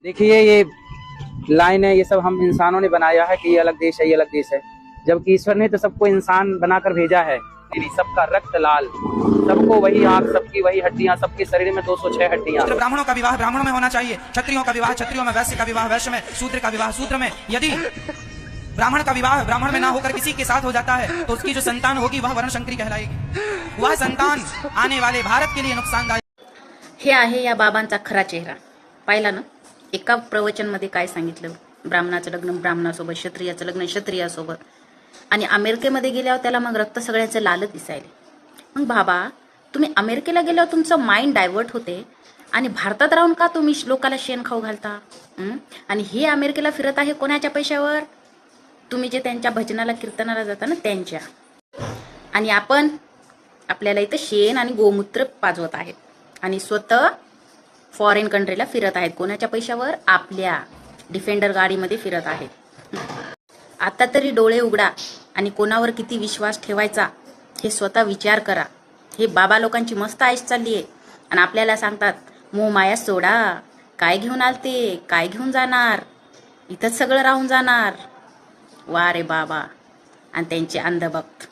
देखिए ये लाइन है, ये सब हम इंसानों ने बनाया है कि ये अलग देश है, ये अलग देश है, जबकि ईश्वर ने तो सबको इंसान बनाकर भेजा है। सबका रक्त लाल, सबको वही आंख, सबकी वही हड्डियां, सबके शरीर में 206 हड्डियां। ब्राह्मणों का विवाह ब्राह्मणों में होना चाहिए, क्षत्रियों का विवाह क्षत्रियों में, वैश्य का विवाह वैश्य में, शूद्र का विवाह शूद्र में। यदि ब्राह्मण का विवाह ब्राह्मण में ना होकर किसी के साथ हो जाता है तो उसकी जो संतान होगी वह वर्णशंकरी कहलाएगी। वह संतान आने वाले भारत के लिए नुकसानदायक। हे आहे या बाबांचा खरा चेहरा. पाहिला ना, एका प्रवचनमध्ये काय सांगितलं. ब्राह्मणाचं लग्न ब्राह्मणासोबत, क्षत्रियाचं लग्न क्षत्रियासोबत. आणि अमेरिकेमध्ये गेल्यावर त्याला मग रक्त सगळ्यांचं लाल दिसायले. मग बाबा, तुम्ही अमेरिकेला गेल्यावर तुमचं माइंड डायव्हर्ट होते आणि भारतात राहून का तुम्ही लोकाला शेण खाऊ घालता? आणि हे अमेरिकेला फिरत आहे कोणाच्या पैशावर? तुम्ही जे त्यांच्या भजनाला कीर्तनाला जाता ना त्यांच्या. आणि आपण आपल्याला इथं शेण आणि गोमूत्र पाजवत आहेत आणि स्वतः फॉरेन कंट्रीला फिरत आहेत. कोणाच्या पैशावर? आपल्या डिफेंडर गाडीमध्ये फिरत आहेत. आता तरी डोळे उघडा आणि कोणावर किती विश्वास ठेवायचा हे स्वतः विचार करा. हे बाबा लोकांची मस्त आयुष चालली आहे आणि आपल्याला सांगतात मोह माया सोडा. काय घेऊन आलते, काय घेऊन जाणार? इथंच सगळं राहून जाणार. वा रे बाबा आणि त्यांचे अंधभक्त.